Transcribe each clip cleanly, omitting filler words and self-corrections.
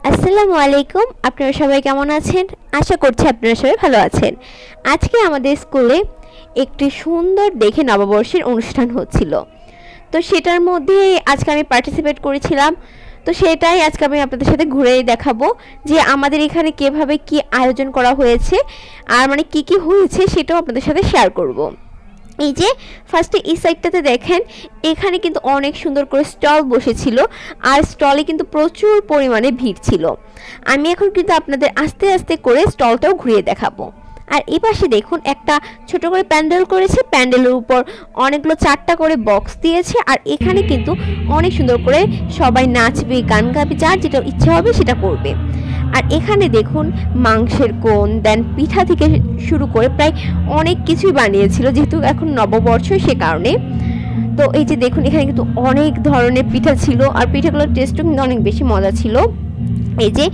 আসসালামু আলাইকুম। আপনারা সবাই কেমন আছেন? আশা করছি আপনারা সবাই ভালো আছেন। আজকে আমাদের স্কুলে একটি সুন্দর দেখে নববর্ষের অনুষ্ঠান হচ্ছিল। তো সেটার মধ্যে আজকে আমি পার্টিসিপেট করেছিলাম। তো সেটাই আজকে আমি আপনাদের সাথে ঘুরে দেখাবো যে আমাদের এখানে কিভাবে কি আয়োজন করা হয়েছে আর মানে কি হয়েছে সেটাও আপনাদের সাথে শেয়ার করব। এই যে ফার্স্টে এই সাইডটাতে দেখেন, এখানে কিন্তু অনেক সুন্দর করে স্টল বসেছিল আর স্টলে কিন্তু প্রচুর পরিমাণে ভিড় ছিল। আমি এখন কিন্তু আপনাদের আস্তে আস্তে করে স্টলটাও ঘুরিয়ে দেখাবো। আর এই পাশে দেখুন একটা ছোট করে প্যান্ডেল করেছে, প্যান্ডেলের উপর অনেকগুলো 4টা করে বক্স দিয়েছে আর এখানে কিন্তু অনেক সুন্দর করে সবাই নাচবে, গান গাবে, যার যেটা ইচ্ছা হবে সেটা করবে। আর এখানে দেখুন মাংসের কোণ দেন পিঠা থেকে শুরু করে প্রায় অনেক কিছুই বানিয়েছিল, যেহেতু এখন নববর্ষ সে কারণে। তো এই যে দেখুন এখানে কিন্তু অনেক ধরনের পিঠা ছিল আর পিঠাগুলোর টেস্টও কিন্তু অনেক বেশি মজা ছিল। এই যে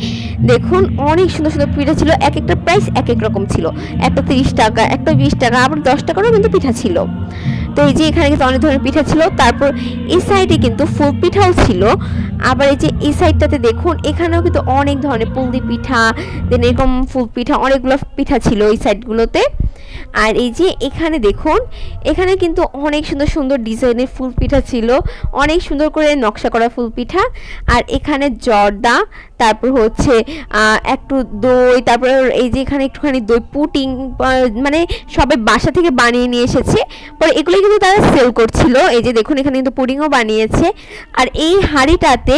দেখুন অনেক সুন্দর সুন্দর পিঠা ছিল, এক একটা প্রাইস এক এক রকম ছিল, একটা 30 টাকা, একটা 20 টাকা, আবার 10 টাকারও কিন্তু পিঠা ছিল। তো এই যে এখানে কিন্তু অনেক ধরনের পিঠা ছিল। তারপর এই সাইডে কিন্তু ফুল পিঠাও ছিল। আবার এই যে এই সাইডটাতে দেখুন এখানেও কিন্তু অনেক ধরনের পুলদি পিঠা দেন এরকম ফুল পিঠা অনেকগুলো পিঠা ছিল এই সাইডগুলোতে। আর এই যে এখানে দেখুন এখানে কিন্তু অনেক সুন্দর সুন্দর ডিজাইনের ফুল পিঠা ছিল, অনেক সুন্দর করে নকশা করা ফুল পিঠা। আর এখানে জর্দা, তারপর হচ্ছে একটু দই, তারপর এই যে এখানে একটুখানি দই পুটিং, মানে সবাই বাসা থেকে বানিয়ে নিয়ে এসেছে, পরে এগুলো কিন্তু তারা সেল করছিল। এই যে দেখুন এখানে কিন্তু পুডিংও বানিয়েছে। আর এই হাঁড়িটাতে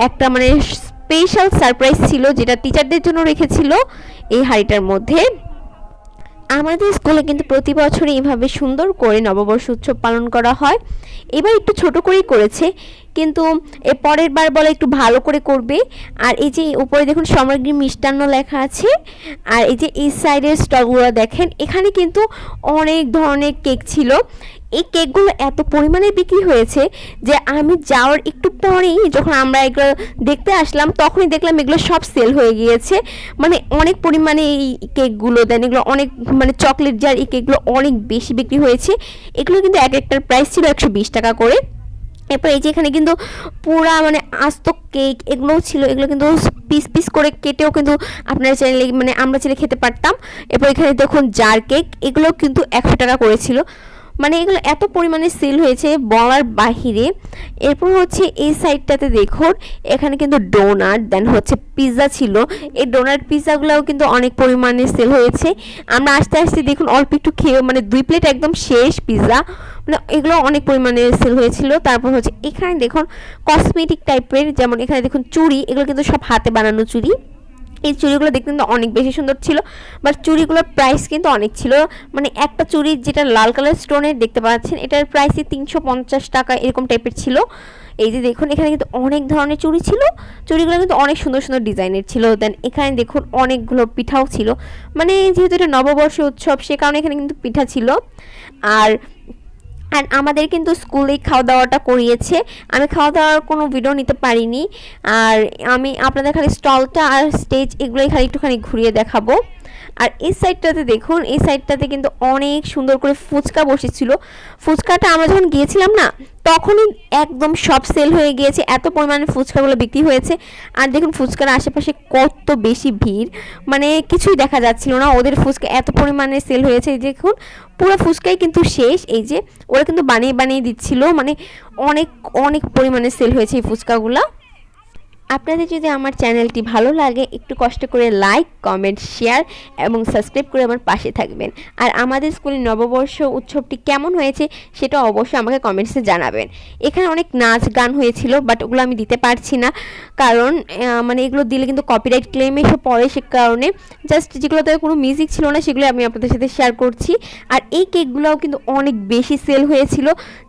একটা মানে স্পেশাল সারপ্রাইজ ছিল যেটা টিচারদের জন্য রেখেছিল এই হাঁড়িটার মধ্যে। আমাদের স্কুলে কিন্তু প্রতি বছরই এইভাবে সুন্দর করে নববর্ষ উৎসব পালন করা হয়। এবার একটু ছোট করেই করেছে, কিন্তু এর পরের বার বলে একটু ভালো করে করবে। আর এই যে উপরে দেখুন সামগ্রী মিষ্টান্ন লেখা আছে। আর এই যে এই সাইডের স্টলগুলো দেখেন, এখানে কিন্তু অনেক ধরনের কেক ছিল। এই কেকগুলো এত পরিমাণে বিক্রি হয়েছে যে আমি যাওয়ার একটু পরেই যখন আমরা এগুলো দেখতে আসলাম তখনই দেখলাম এগুলো সব সেল হয়ে গিয়েছে। মানে অনেক পরিমাণে এই কেকগুলো দেন, এগুলো অনেক মানে চকলেট জার এই কেকগুলো অনেক বেশি বিক্রি হয়েছে। এগুলো কিন্তু এক একটার প্রাইস ছিল 120 টাকা করে। এরপর এই যে এখানে কিন্তু পুরা মানে আস্ত কেক এগুলোও ছিল, এগুলো কিন্তু পিস পিস করে কেটেও কিন্তু আপনারা চাইলে মানে আমরা চাইলে খেতে পারতাম। এরপর এখানে দেখুন জার কেক, এগুলো কিন্তু 100 টাকা করেছিল। মানে এগুলো এত পরিমাণে সেল হয়েছে বলার বাহিরে। এরপর হচ্ছে এই সাইডটাতে দেখুন এখানে কিন্তু ডোনাট দেন হচ্ছে পিৎজা ছিল। এই ডোনাট পিৎজাগুলোও কিন্তু অনেক পরিমাণে সেল হয়েছে। আমরা আস্তে আস্তে দেখুন অল্প একটু খেয়ে মানে 2 প্লেট একদম শেষ পিৎজা, মানে এগুলো অনেক পরিমাণে সেল হয়েছিল। তারপর হচ্ছে এখানে দেখুন কসমেটিক টাইপের, যেমন এখানে দেখুন চুড়ি, এগুলো কিন্তু সব হাতে বানানো চুড়ি। এই চুড়িগুলো দেখতে কিন্তু অনেক বেশি সুন্দর ছিল, বাট চুড়িগুলোর প্রাইস কিন্তু অনেক ছিল। মানে একটা চুড়ি যেটা লাল কালার স্টোনের দেখতে পাচ্ছেন এটার প্রাইসই 350 টাকা এরকম টাইপের ছিল। এই যে দেখুন এখানে কিন্তু অনেক ধরনের চুড়ি ছিল, চুড়িগুলো কিন্তু অনেক সুন্দর সুন্দর ডিজাইনের ছিল। দেন এখানে দেখুন অনেকগুলো পিঠাও ছিল, মানে যেহেতু এটা নববর্ষ উৎসব সে কারণে এখানে কিন্তু পিঠা ছিল। আর আর আমাদের কিন্তু স্কুলেই খাওয়া দাওয়াটা করিয়েছে, আমি খাওয়া দাওয়ার কোনো ভিডিও নিতে পারিনি। আর আমি আপনাদের খালি স্টলটা আর স্টেজ এগুলোই খালি একটুখানি ঘুরিয়ে দেখাবো। আর এই সাইডটাতে দেখুন এই সাইডটাতে কিন্তু অনেক সুন্দর করে ফুচকা বসেছিল। ফুচকাটা আমরা যখন গিয়েছিলাম না তখনই একদম সব সেল হয়ে গিয়েছে, এত পরিমাণে ফুচকাগুলো বিক্রি হয়েছে। আর দেখুন ফুচকার আশেপাশে কত বেশি ভিড়, মানে কিছুই দেখা যাচ্ছিল না, ওদের ফুচকা এত পরিমাণে সেল হয়েছে। দেখুন পুরো ফুচকাই কিন্তু শেষ। এই যে ওরা কিন্তু বানিয়ে বানিয়ে দিচ্ছিল, মানে অনেক অনেক পরিমাণে সেল হয়েছে এই ফুচকাগুলো। আপনাদের যদি আমার চ্যানেলটি ভালো লাগে একটু কষ্ট করে লাইক কমেন্ট শেয়ার এবং সাবস্ক্রাইব করে আমার পাশে থাকবেন। আর আমাদের স্কুলের নববর্ষ উৎসবটি কেমন হয়েছে সেটা অবশ্যই আমাকে কমেন্টসে জানাবেন। এখানে অনেক নাচ গান হয়েছিল, বাট ওগুলো আমি দিতে পারছি না, কারণ মানে এগুলো দিলে কিন্তু কপিরাইট ক্লেম এসে পড়ে, সে কারণে জাস্ট যেগুলোতে কোনো মিউজিক ছিল না সেগুলো আমি আপনাদের সাথে শেয়ার করছি। আর এই কেকগুলোও কিন্তু অনেক বেশি সেল হয়েছিল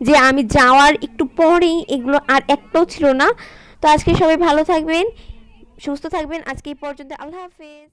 যে আমি যাওয়ার একটু পরেই এগুলো আর একটাও ছিল না। তো আজকে সবাই ভালো থাকবেন, সুস্থ থাকবেন, আজকে এই পর্যন্ত, আল্লাহ হাফেজ।